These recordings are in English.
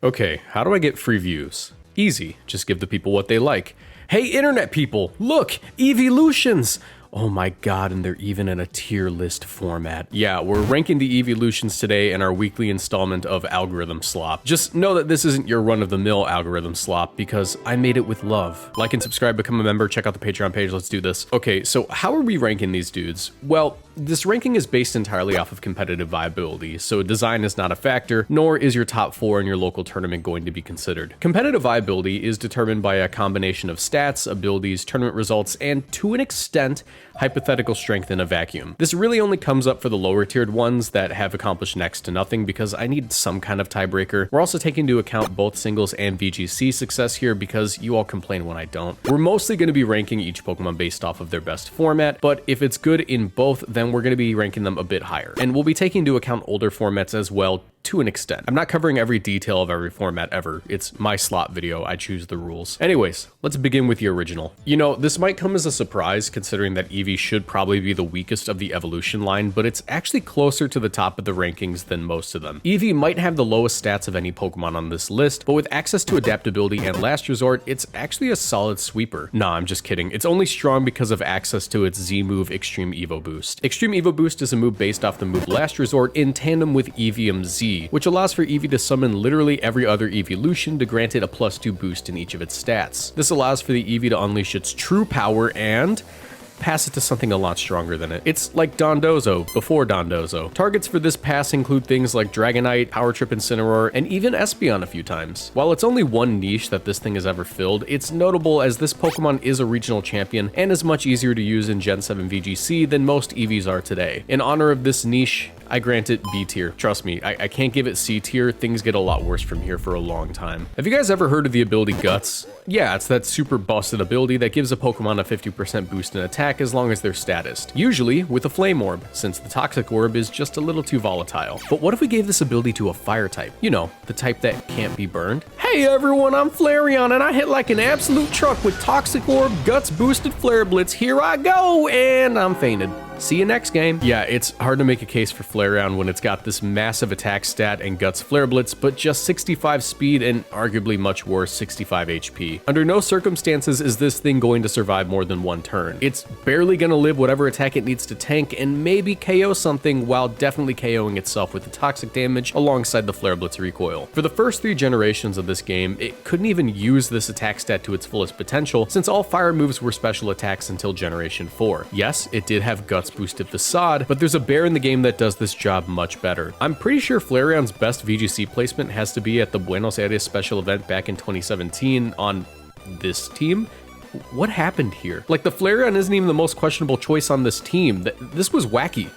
Okay, how do I get free views? Easy, just give the people what they like. Hey internet people, look, EEVEELUTIONs! Oh my god, and they're even in a tier list format. Yeah, we're ranking the EEVEELUTIONs today in our weekly installment of Algorithm Slop. Just know that this isn't your run-of-the-mill Algorithm Slop, because I made it with love. Like and subscribe, become a member, check out the Patreon page, let's do this. Okay, so how are we ranking these dudes? Well, this ranking is based entirely off of competitive viability, so design is not a factor, nor is your top 4 in your local tournament going to be considered. Competitive viability is determined by a combination of stats, abilities, tournament results, and to an extent, hypothetical strength in a vacuum. This really only comes up for the lower tiered ones that have accomplished next to nothing because I need some kind of tiebreaker. We're also taking into account both singles and VGC success here because you all complain when I don't. We're mostly going to be ranking each Pokemon based off of their best format, but if it's good in both, then we're going to be ranking them a bit higher. And we'll be taking into account older formats as well, to an extent. I'm not covering every detail of every format ever. It's my slot video, I choose the rules. Anyways, let's begin with the original. You know, this might come as a surprise considering that Eevee should probably be the weakest of the evolution line, but it's actually closer to the top of the rankings than most of them. Eevee might have the lowest stats of any Pokemon on this list, but with access to adaptability and last resort, it's actually a solid sweeper. Nah, I'm just kidding. It's only strong because of access to its Z move Extreme Evo Boost. Extreme Evo Boost is a move based off the move Last Resort in tandem with Eevee Z, which allows for Eevee to summon literally every other EEVEELUTION to grant it a +2 boost in each of its stats. This allows for the Eevee to unleash its true power and pass it to something a lot stronger than it. It's like Dondozo before Dondozo. Targets for this pass include things like Dragonite, Power Trip Incineroar, and even Espeon a few times. While it's only one niche that this thing has ever filled, it's notable as this Pokemon is a regional champion and is much easier to use in Gen 7 VGC than most Eevees are today. In honor of this niche, I grant it B tier. Trust me, I can't give it C tier. Things get a lot worse from here for a long time. Have you guys ever heard of the ability Guts? Yeah, it's that super busted ability that gives a Pokemon a 50% boost in attack as long as they're statused. Usually with a Flame Orb, since the Toxic Orb is just a little too volatile. But what if we gave this ability to a Fire type? You know, the type that can't be burned? Hey everyone, I'm Flareon and I hit like an absolute truck with Toxic Orb, Guts boosted Flare Blitz. Here I go, and I'm fainted. See you next game. Yeah, it's hard to make a case for Flareon when it's got this massive attack stat and Guts Flare Blitz, but just 65 speed and arguably much worse 65 HP. Under no circumstances is this thing going to survive more than one turn. It's barely gonna live whatever attack it needs to tank and maybe KO something while definitely KOing itself with the toxic damage alongside the Flare Blitz recoil. For the first 3 generations of this game, it couldn't even use this attack stat to its fullest potential since all fire moves were special attacks until Generation 4. Yes, it did have Guts boosted Facade, but there's a bear in the game that does this job much better. I'm pretty sure Flareon's best VGC placement has to be at the Buenos Aires special event back in 2017 on this team. What happened here? Like, the Flareon isn't even the most questionable choice on this team. This was wacky.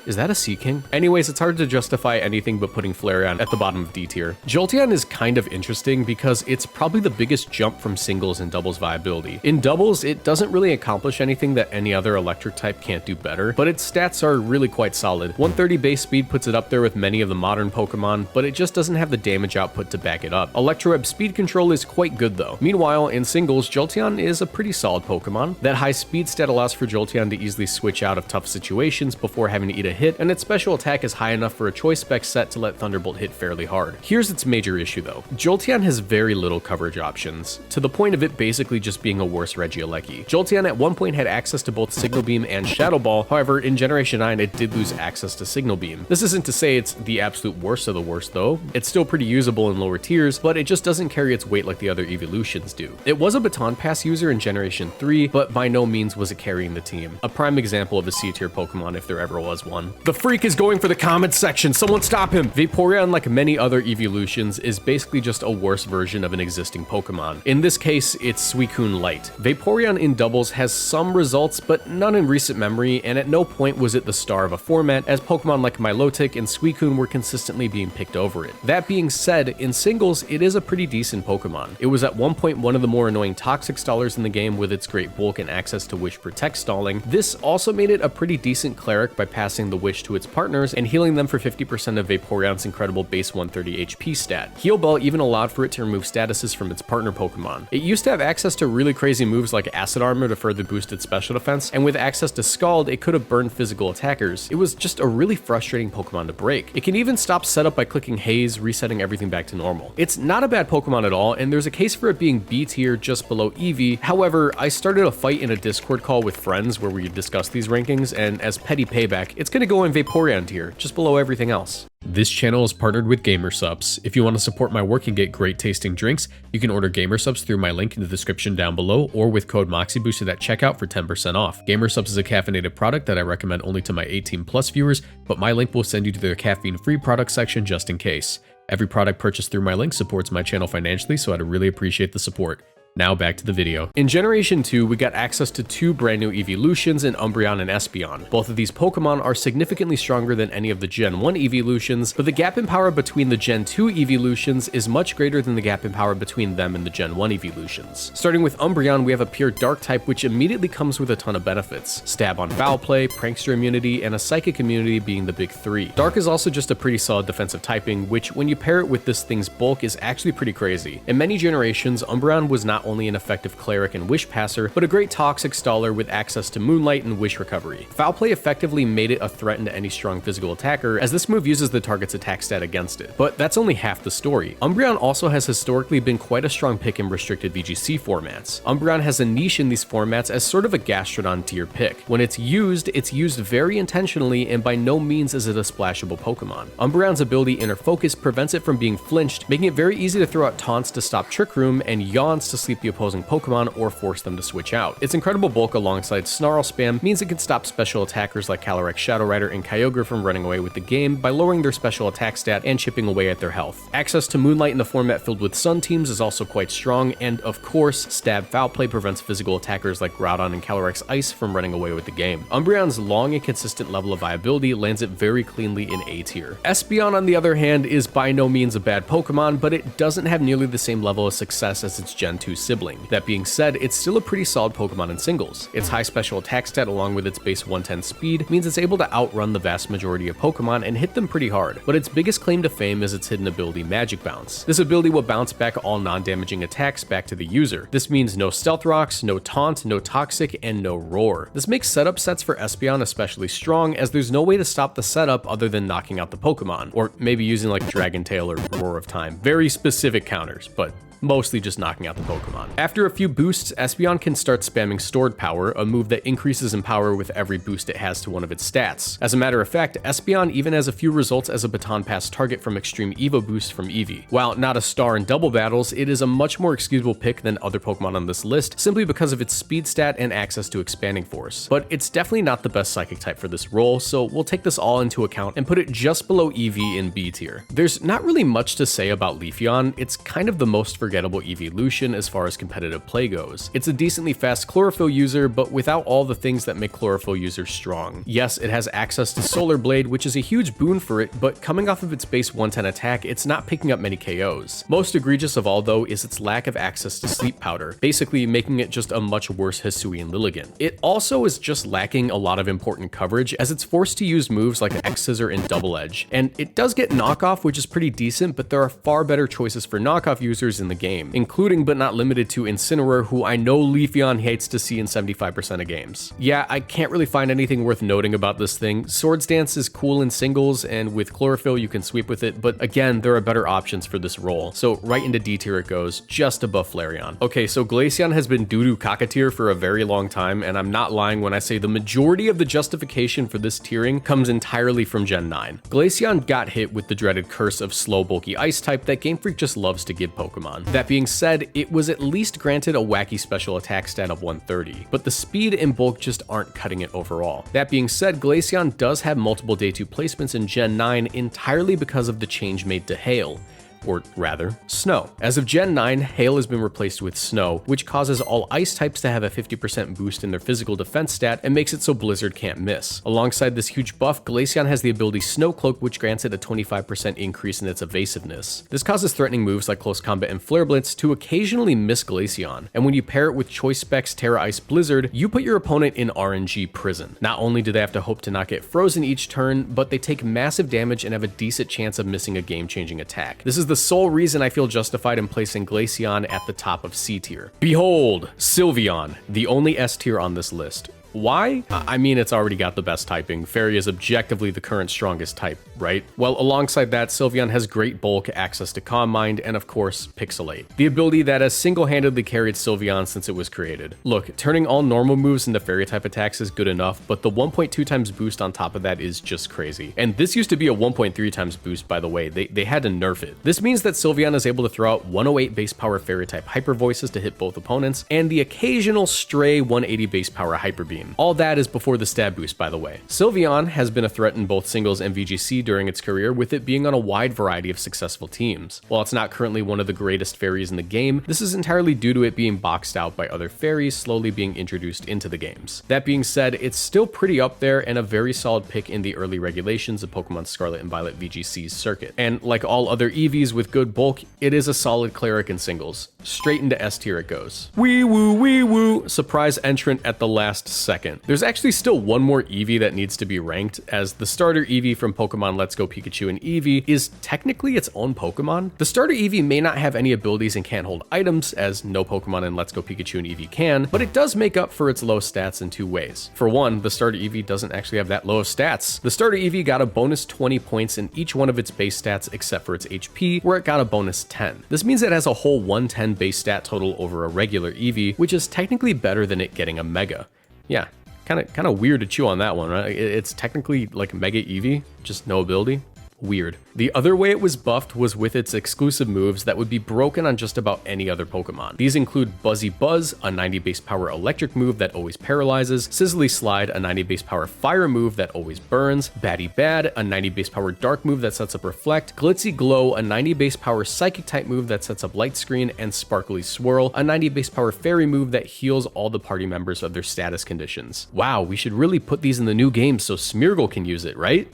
Is that a Sea King? Anyways, it's hard to justify anything but putting Flareon at the bottom of D tier. Jolteon is kind of interesting because it's probably the biggest jump from singles and doubles viability. In doubles, it doesn't really accomplish anything that any other electric type can't do better, but its stats are really quite solid. 130 base speed puts it up there with many of the modern Pokemon, but it just doesn't have the damage output to back it up. Electroweb speed control is quite good though. Meanwhile, in singles, Jolteon is a pretty solid Pokemon. That high speed stat allows for Jolteon to easily switch out of tough situations before having to eat a hit, and its special attack is high enough for a choice spec set to let Thunderbolt hit fairly hard. Here's its major issue though. Jolteon has very little coverage options, to the point of it basically just being a worse Regieleki. Jolteon at one point had access to both Signal Beam and Shadow Ball, however in Generation 9 it did lose access to Signal Beam. This isn't to say it's the absolute worst of the worst though. It's still pretty usable in lower tiers, but it just doesn't carry its weight like the other EEVEELUTIONs do. It was a Baton Pass user in Generation 3, but by no means was it carrying the team. A prime example of a C tier Pokemon if there ever was one. The freak is going for the comments section, someone stop him! Vaporeon, like many other EEVEELUTIONs, is basically just a worse version of an existing Pokemon. In this case, it's Suicune Light. Vaporeon in doubles has some results, but none in recent memory, and at no point was it the star of a format, as Pokemon like Milotic and Suicune were consistently being picked over it. That being said, in singles, it is a pretty decent Pokemon. It was at one point one of the more annoying toxic stallers in the game with its great bulk and access to Wish Protect stalling. This also made it a pretty decent cleric by passing passing the wish to its partners and healing them for 50% of Vaporeon's incredible base 130 HP stat. Heal Bell even allowed for it to remove statuses from its partner Pokemon. It used to have access to really crazy moves like Acid Armor to further boost its special defense, and with access to Scald, it could have burned physical attackers. It was just a really frustrating Pokemon to break. It can even stop setup by clicking Haze, resetting everything back to normal. It's not a bad Pokemon at all, and there's a case for it being B tier just below Eevee. However, I started a fight in a Discord call with friends where we discussed these rankings, and as petty payback, it's gonna go in Vaporeon tier, just below everything else. This channel is partnered with Gamersubs. If you want to support my work and get great tasting drinks, you can order Gamersubs through my link in the description down below or with code MOXIEBOOSTED at checkout for 10% off. Gamersubs is a caffeinated product that I recommend only to my 18+ viewers, but my link will send you to their caffeine-free product section just in case. Every product purchased through my link supports my channel financially, so I'd really appreciate the support. Now back to the video. In Generation 2, we got access to 2 brand new EEVEELUTIONs in Umbreon and Espeon. Both of these Pokemon are significantly stronger than any of the Gen 1 EEVEELUTIONs, but the gap in power between the Gen 2 EEVEELUTIONs is much greater than the gap in power between them and the Gen 1 EEVEELUTIONs. Starting with Umbreon, we have a pure Dark type, which immediately comes with a ton of benefits. Stab on Foul Play, Prankster immunity, and a Psychic immunity being the big 3. Dark is also just a pretty solid defensive typing, which when you pair it with this thing's bulk is actually pretty crazy. In many generations, Umbreon was not only an effective Cleric and Wish Passer, but a great Toxic Staller with access to Moonlight and Wish Recovery. Foul Play effectively made it a threat to any strong physical attacker, as this move uses the target's attack stat against it. But that's only half the story. Umbreon also has historically been quite a strong pick in restricted VGC formats. Umbreon has a niche in these formats as sort of a Gastrodon tier pick. When it's used very intentionally, and by no means is it a splashable Pokemon. Umbreon's ability Inner Focus prevents it from being flinched, making it very easy to throw out taunts to stop Trick Room and yawns to sleep the opposing Pokemon or force them to switch out. Its incredible bulk alongside Snarl spam means it can stop special attackers like Calyrex Shadow Rider and Kyogre from running away with the game by lowering their special attack stat and chipping away at their health. Access to Moonlight in the format filled with Sun teams is also quite strong, and of course, Stab Foul Play prevents physical attackers like Groudon and Calyrex Ice from running away with the game. Umbreon's long and consistent level of viability lands it very cleanly in A tier. Espeon, on the other hand, is by no means a bad Pokemon, but it doesn't have nearly the same level of success as its Gen 2 sibling. That being said, it's still a pretty solid Pokemon in singles. Its high special attack stat along with its base 110 speed means it's able to outrun the vast majority of Pokemon and hit them pretty hard, but its biggest claim to fame is its hidden ability Magic Bounce. This ability will bounce back all non-damaging attacks back to the user. This means no Stealth Rocks, no Taunt, no Toxic, and no Roar. This makes setup sets for Espeon especially strong, as there's no way to stop the setup other than knocking out the Pokemon, or maybe using like Dragon Tail or Roar of Time. Very specific counters, but mostly just knocking out the Pokemon. After a few boosts, Espeon can start spamming Stored Power, a move that increases in power with every boost it has to one of its stats. As a matter of fact, Espeon even has a few results as a Baton Pass target from Extreme Evo boost from Eevee. While not a star in double battles, it is a much more excusable pick than other Pokemon on this list, simply because of its speed stat and access to Expanding Force. But it's definitely not the best Psychic type for this role, so we'll take this all into account and put it just below Eevee in B tier. There's not really much to say about Leafeon. It's kind of the most forgettable EEVEELUTION as far as competitive play goes. It's a decently fast Chlorophyll user, but without all the things that make Chlorophyll users strong. Yes, it has access to Solar Blade, which is a huge boon for it, but coming off of its base 110 attack, it's not picking up many KOs. Most egregious of all, though, is its lack of access to Sleep Powder, basically making it just a much worse Hisuian Lilligant. It also is just lacking a lot of important coverage, as it's forced to use moves like X-Scissor and Double Edge, and it does get knockoff, which is pretty decent, but there are far better choices for knockoff users in the game, including but not limited to Incineroar, who I know Leafeon hates to see in 75% of games. Yeah, I can't really find anything worth noting about this thing. Swords Dance is cool in singles, and with Chlorophyll you can sweep with it, but again, there are better options for this role, so right into D tier it goes, just above Flareon. Okay, so Glaceon has been doo-doo caca-tier for a very long time, and I'm not lying when I say the majority of the justification for this tiering comes entirely from Gen 9. Glaceon got hit with the dreaded curse of slow, bulky Ice type that Game Freak just loves to give Pokemon. That being said, it was at least granted a wacky special attack stat of 130, but the speed and bulk just aren't cutting it overall. That being said, Glaceon does have multiple day 2 placements in Gen 9 entirely because of the change made to Hail. or rather, Snow. As of Gen 9, Hail has been replaced with Snow, which causes all ice types to have a 50% boost in their physical defense stat and makes it so Blizzard can't miss. Alongside this huge buff, Glaceon has the ability Snow Cloak, which grants it a 25% increase in its evasiveness. This causes threatening moves like Close Combat and Flare Blitz to occasionally miss Glaceon, and when you pair it with Choice Specs Terra Ice Blizzard, you put your opponent in RNG prison. Not only do they have to hope to not get frozen each turn, but they take massive damage and have a decent chance of missing a game-changing attack. This is the sole reason I feel justified in placing Glaceon at the top of C tier. Behold, Sylveon, the only S tier on this list. Why? I mean, it's already got the best typing. Fairy is objectively the current strongest type, right? Well, alongside that, Sylveon has great bulk, access to Calm Mind, and of course, Pixelate, the ability that has single-handedly carried Sylveon since it was created. Look, turning all normal moves into Fairy type attacks is good enough, but the 1.2 times boost on top of that is just crazy. And this used to be a 1.3 times boost, by the way. They had to nerf it. This means that Sylveon is able to throw out 108 base power Fairy type Hyper Voices to hit both opponents, and the occasional stray 180 base power Hyper Beam. All that is before the stab boost, by the way. Sylveon has been a threat in both singles and VGC during its career, with it being on a wide variety of successful teams. While it's not currently one of the greatest fairies in the game, this is entirely due to it being boxed out by other fairies slowly being introduced into the games. That being said, it's still pretty up there and a very solid pick in the early regulations of Pokemon Scarlet and Violet VGC's circuit. And like all other Eevees with good bulk, it is a solid cleric in singles. Straight into S tier it goes. Wee woo, surprise entrant at the last second. There's actually still one more Eevee that needs to be ranked, as the starter Eevee from Pokemon Let's Go Pikachu and Eevee is technically its own Pokemon. The starter Eevee may not have any abilities and can't hold items, as no Pokemon in Let's Go Pikachu and Eevee can, but it does make up for its low stats in two ways. For one, the starter Eevee doesn't actually have that low of stats. The starter Eevee got a bonus 20 points in each one of its base stats except for its HP, where it got a bonus 10. This means it has a whole 110 base stat total over a regular Eevee, which is technically better than it getting a Mega. Yeah. Kind of weird to chew on that one, right? It's technically like Mega Eevee, just no ability. Weird. The other way it was buffed was with its exclusive moves that would be broken on just about any other Pokemon. These include Buzzy Buzz, a 90 base power electric move that always paralyzes, Sizzly Slide, a 90 base power fire move that always burns, Batty Bad, a 90 base power dark move that sets up Reflect, Glitzy Glow, a 90 base power psychic type move that sets up Light Screen, and Sparkly Swirl, a 90 base power fairy move that heals all the party members of their status conditions. Wow, we should really put these in the new game so Smeargle can use it, right?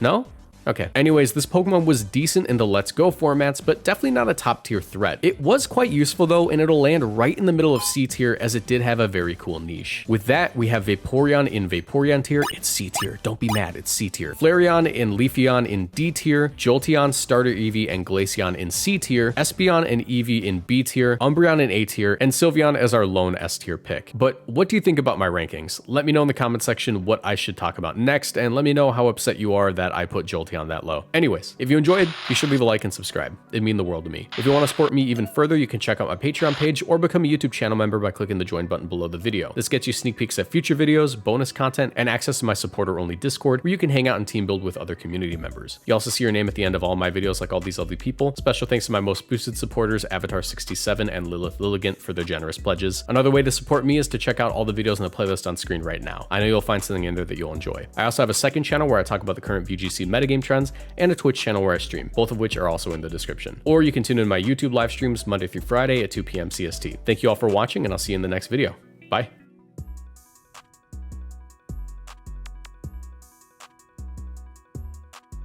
No? Okay. Anyways, this Pokemon was decent in the Let's Go formats, but definitely not a top tier threat. It was quite useful though, and it'll land right in the middle of C tier as it did have a very cool niche. With that, we have Vaporeon in Vaporeon tier. It's C tier. Don't be mad, it's C tier. Flareon and Leafeon in D tier. Jolteon, Starter Eevee, and Glaceon in C tier. Espeon and Eevee in B tier. Umbreon in A tier, and Sylveon as our lone S tier pick. But what do you think about my rankings? Let me know in the comment section what I should talk about next, and let me know how upset you are that I put Jolteon that low. Anyways, if you enjoyed, be sure to leave a like and subscribe. It'd mean the world to me. If you want to support me even further, you can check out my Patreon page or become a YouTube channel member by clicking the join button below the video. This gets you sneak peeks at future videos, bonus content, and access to my supporter-only Discord, where you can hang out and team build with other community members. You also see your name at the end of all my videos like all these lovely people. Special thanks to my most boosted supporters, Avatar67 and Lilith Lilligant, for their generous pledges. Another way to support me is to check out all the videos in the playlist on screen right now. I know you'll find something in there that you'll enjoy. I also have a second channel where I talk about the current VGC metagame trends, and a Twitch channel where I stream, both of which are also in the description. Or you can tune in my YouTube live streams Monday through Friday at 2 p.m. CST. Thank you all for watching, and I'll see you in the next video. Bye.